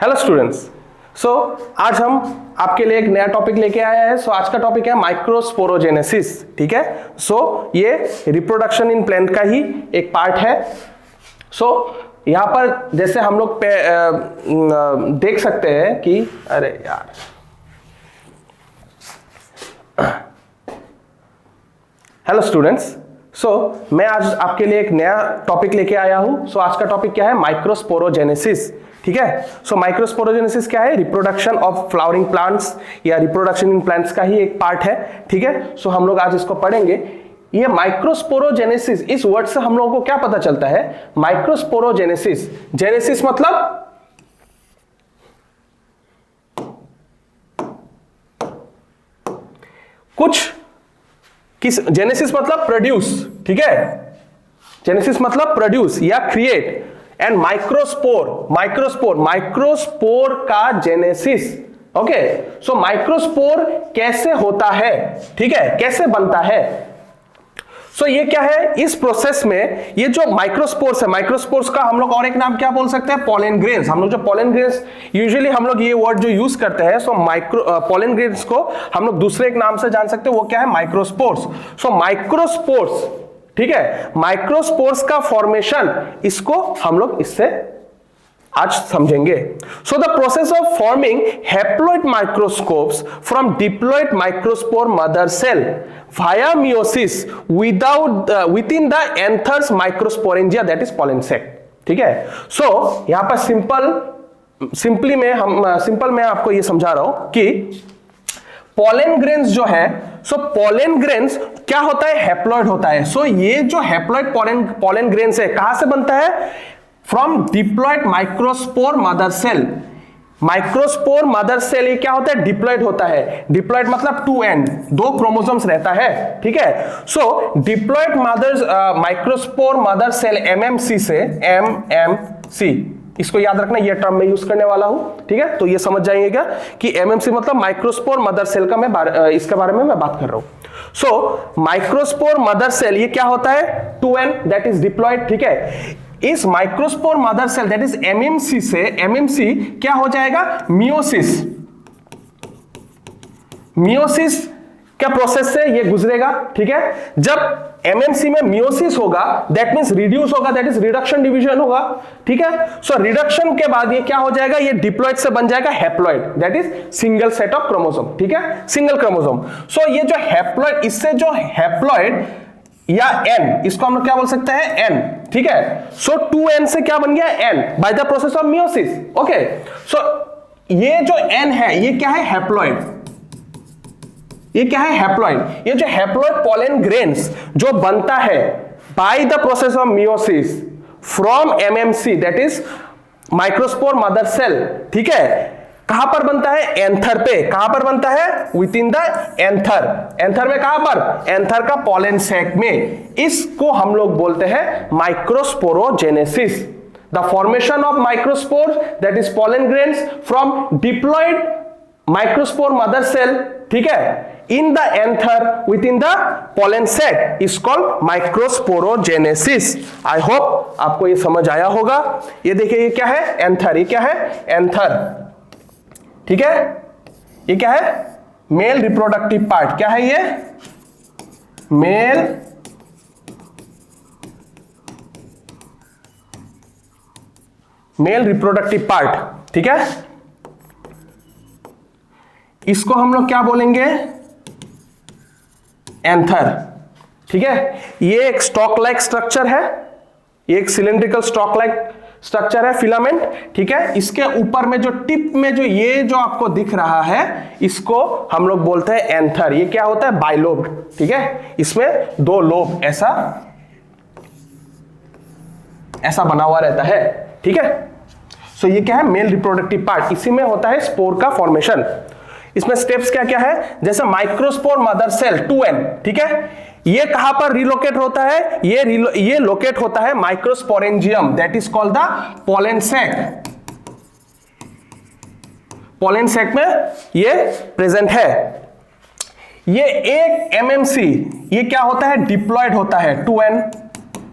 Hello students, आज हम आपके लिए एक नया टॉपिक लेके आए हैं। आज का टॉपिक है माइक्रोस्पोरोजेनेसिस। ठीक है, ये रिप्रोडक्शन इन प्लांट का ही एक पार्ट है। यहाँ पर जैसे हम लोग देख सकते हैं कि अरे यार हेलो स्टूडेंट्स, मैं आज आपके लिए एक नया टॉपिक लेके आया हूं। आज का टॉपिक क्या है? माइक्रोस्पोरोजेनेसिस। ठीक है, माइक्रोस्पोरोजेनेसिस क्या है? रिप्रोडक्शन ऑफ फ्लावरिंग प्लांट्स या रिप्रोडक्शन इन प्लांट्स का ही एक पार्ट है। ठीक है, हम लोग आज इसको पढ़ेंगे। ये माइक्रोस्पोरोजेनेसिस, इस वर्ड से हम लोगों को क्या पता चलता है? माइक्रोस्पोरोजेनेसिस, जेनेसिस मतलब कुछ, किस, जेनेसिस मतलब प्रोड्यूस। ठीक है, जेनेसिस मतलब प्रोड्यूस या क्रिएट। एंड माइक्रोस्पोर का जेनेसिस। ओके, माइक्रोस्पोर कैसे होता है? ठीक है, कैसे बनता है? ये क्या है? इस प्रोसेस में ये जो माइक्रोस्पोर्स है, माइक्रोस्पोर्स का हम लोग और एक नाम क्या बोल सकते हैं? Pollen grains. हम लोग जो पोलन ग्रेन्स यूजुअली हम लोग ये वर्ड जो यूज करते हैं, पोलन ग्रेन्स को हम लोग दूसरे एक नाम से जान सकते हैं, वो क्या है? माइक्रोस्पोर्स। माइक्रोस्पोर्स, ठीक है, माइक्रोस्पोर्स का फॉर्मेशन, इसको हम लोग इससे आज समझेंगे। The process of forming haploid microscopes from diploid microspore mother cell via meiosis within the anthers microsporangia, that is pollen sac. ठीक है, यहां पर सिंपल मैं आपको ये समझा रहा हूं कि पोलन ग्रेन्स जो है, पोलन ग्रेन्स क्या होता है? हैप्लॉइड होता है। ये जो हैप्लॉइड पोलन ग्रेन्स है, कहां से बनता है? From diploid microspore mother cell. Microspore mother cell ये क्या होता है? डिप्लॉइड होता है। डिप्लॉइड मतलब टू एंड, दो क्रोमोसोम्स रहता है। ठीक है, diploid microspore mother cell MMC से, एमएमसी, इसको याद रखना, ये टर्म मैं यूज करने वाला हूं। ठीक है, तो ये समझ जाएंगे कि एमएमसी मतलब माइक्रोस्पोर मदर सेल का इसके बारे में मैं बात कर रहा हूं। माइक्रोस्पोर मदर सेल ये क्या होता है? 2n, that is diploid. ठीक है, इस microspore mother cell that is MMC से, एमएमसी क्या हो जाएगा? मियोसिस। मियोसिस क्या प्रोसेस से ये गुजरेगा? ठीक है, जब एमएमसी में मियोसिस होगा, दैट मींस रिड्यूस होगा, दैट इज रिडक्शन डिवीजन होगा। ठीक है, रिडक्शन के बाद ये क्या हो जाएगा? ये डिप्लॉइड से बन जाएगा haploid, that is single set of chromosome. ठीक है, सिंगल क्रोमोसोम। ये जो हैप्लॉइड, इससे जो हैप्लॉइड या एन, इसको हम लोग क्या बोल सकते हैं? एन। ठीक है, 2n से क्या बन गया? N, by the process of meiosis. Okay, ये जो एन है, ये क्या है? हैप्लॉइड। ये क्या है? हैप्लॉइड। ये जो हैप्लॉइड पोलन ग्रेन्स जो बनता है by the process of meiosis from MMC, that is microspore mother cell. ठीक है, कहां पर बनता है? एंथर पे। कहां पर बनता है? With in the anther. Anther में कहां पर? एंथर का पोलन सैक में। इसको हम लोग बोलते हैं microsporogenesis. The formation of microspore that is pollen grains from diploid microspore mother cell, ठीक है, in the anther within the pollen sac is called microsporogenesis. I hope आपको ये समझ आया होगा। ये देखिए, ये क्या है? एंथर। ये क्या है? एंथर। ठीक है, ये क्या है? Male reproductive part. क्या है ये? Male reproductive part. ठीक है, इसको हम लोग क्या बोलेंगे? एंथर। ठीक है, ये एक स्टॉक लाइक स्ट्रक्चर है, ये एक सिलिंड्रिकल स्टॉक लाइक स्ट्रक्चर है, फिलामेंट। ठीक है, इसके ऊपर में जो टिप में जो ये जो आपको दिख रहा है, इसको हम लोग बोलते हैं एंथर। ये क्या होता है? बाइलोब। ठीक है, इसमें दो लोब ऐसा बना हुआ रहता है। ठीक है, ये क्या है? Male reproductive part. इसी में होता है स्पोर का फॉर्मेशन। इसमें स्टेप्स क्या क्या है? जैसे माइक्रोस्पोर मदर सेल 2n, ठीक है, ये कहां पर रिलोकेट होता है? ये लोकेट होता है microsporangium, that is called the pollen sac. Pollen sac में ये प्रेजेंट है। ये एक एमएमसी, ये क्या होता है? डिप्लॉयड होता है 2n।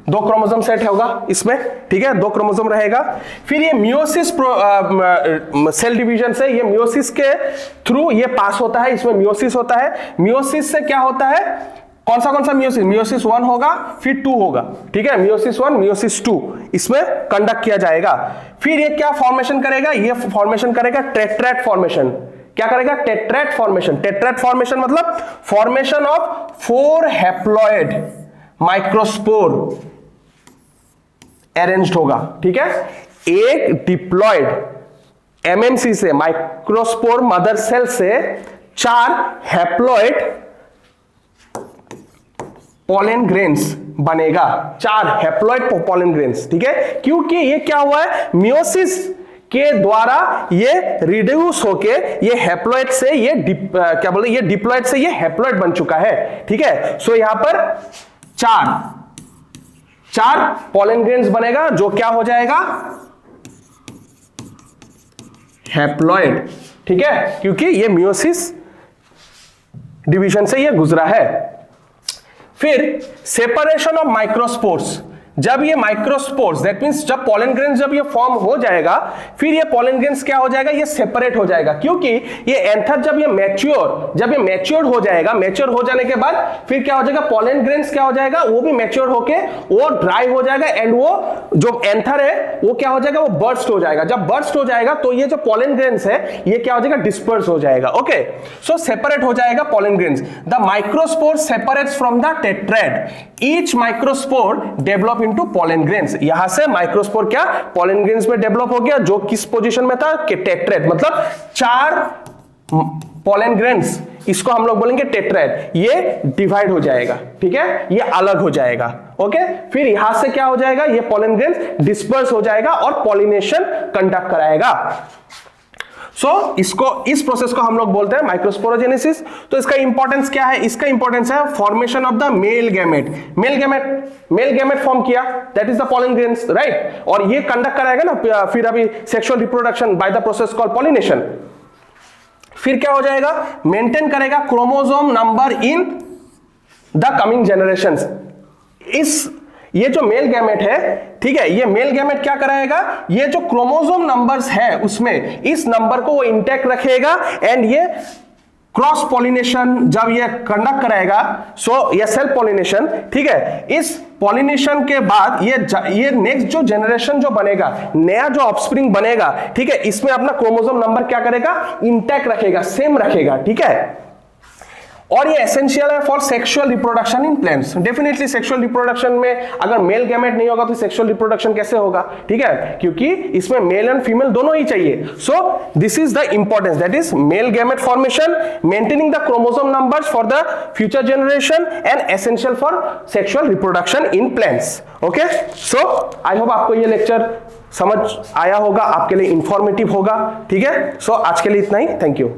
2 क्रोमोसोम सेट होगा इसमें, ठीक है, 2 क्रोमोसोम रहेगा। फिर ये मियोसिस सेल डिवीजन से, ये मियोसिस के थ्रू ये पास होता है, इसमें मियोसिस होता है। मियोसिस से क्या होता है, कौन सा मियोसिस, मियोसिस 1 होगा, फिर 2 होगा, ठीक है, मियोसिस 1 मियोसिस 2 इसमें कंडक्ट किया जाएगा। फिर ये क्या फॉर्मेशन करेगा, ये फॉर्मेशन करेगा टेट्रैट फॉर्मेशन। क्या करेगा, टेट्रैट फॉर्मेशन। टेट्रैट फॉर्मेशन मतलब formation of 4 haploid microspore arranged होगा, ठीक है। एक डिप्लॉइड एमएमसी से, माइक्रोस्पोर मदर सेल से 4 हैप्लॉइड पॉलन ग्रेन्स बनेगा, 4 हैप्लॉइड पॉलन ग्रेन्स, ठीक है। क्योंकि ये क्या हुआ है, मियोसिस के द्वारा ये रिड्यूस होके ये हैप्लॉइड से ये क्या बोलते हैं, ये डिप्लॉइड से ये हैप्लॉइड बन चुका है, ठीक है। सो यहां पर 4 पॉलन ग्रेन्स बनेगा, जो क्या हो जाएगा, हैप्लॉइड, ठीक है, क्योंकि ये मियोसिस डिवीजन से ये गुजरा है। फिर सेपरेशन ऑफ माइक्रोस्पोर्स, जब ये माइक्रोस्पोर्स, दैट मींस जब पॉलन ग्रेन्स जब ये फॉर्म हो जाएगा, फिर ये पॉलन ग्रेन्स क्या हो जाएगा, ये सेपरेट हो जाएगा। क्योंकि ये एंथर जब ये मैच्योर हो जाएगा, मैच्योर हो जाने के बाद फिर क्या हो जाएगा, पॉलन ग्रेन्स क्या हो जाएगा, वो भी मैच्योर होके वो ड्राई हो जाएगा, एंड वो जो एंथर है वो क्या हो जाएगा, वो बर्स्ट हो जाएगा। जब बर्स्ट हो जाएगा तो ये जो पॉलन ग्रेन्स है ये क्या हो जाएगा, डिस्पर्स हो जाएगा, ओके। सो सेपरेट हो जाएगा pollen grains. The microspore separates from the tetrad, each microspore develop into pollen grains. यहां से माइक्रोस्पोर क्या पॉलन ग्रेन्स में डेवलप हो गया, जो किस पोजीशन में था, कि टेट्रैड, मतलब 4 पॉलन ग्रेन्स, इसको हम लोग बोलेंगे टेट्रैड। ये डिवाइड हो जाएगा, ठीक है, ये अलग हो जाएगा, ओके। फिर यहां से क्या हो जाएगा, ये पॉलन ग्रेन्स डिस्पर्स हो जाएगा और पॉलिनेशन कंडक्ट कराएगा। इस प्रोसेस को हम लोग बोलते हैं माइक्रोस्पोरोजेनेसिस। तो इसका इंपॉर्टेंस क्या है, इसका इंपॉर्टेंस है formation of the male gamete. Male gamete form किया, that is the pollen grains, right, और ये कंडक्ट कराएगा ना फिर अभी sexual reproduction by the process called pollination. फिर क्या हो जाएगा, मेंटेन करेगा chromosome number in the coming generations. ये जो मेल गैमेट है, ठीक है, ये मेल गैमेट क्या कराएगा, ये जो क्रोमोसोम नंबर्स है उसमें इस नंबर को वो इंटैक्ट रखेगा, एंड ये क्रॉस पॉलिनेशन जब ये कंडक्ट कराएगा, सो ये सेल्फ पॉलिनेशन, ठीक है। इस पॉलिनेशन के बाद ये नेक्स्ट जो जनरेशन जो बनेगा, नया जो ऑफस्प्रिंग बनेगा, ठीक है, इसमें अपना क्रोमोसोम नंबर क्या करेगा, इंटैक्ट रखेगा, सेम रखेगा, ठीक है। और ये एसेंशियल है for sexual reproduction in plants. Definitely sexual reproduction में अगर मेल गैमेट नहीं होगा तो सेक्सुअल रिप्रोडक्शन कैसे होगा, ठीक है, क्योंकि इसमें मेल एंड फीमेल दोनों ही चाहिए। So this is the importance, that is male gamete formation, maintaining the chromosome numbers for the future generation, and essential for sexual reproduction in plants, okay. So I hope आपको ये lecture समझ आया होगा, आपके लिए informative होगा, ठीक है। सो आज के लिए इतना ही, थैंक यू।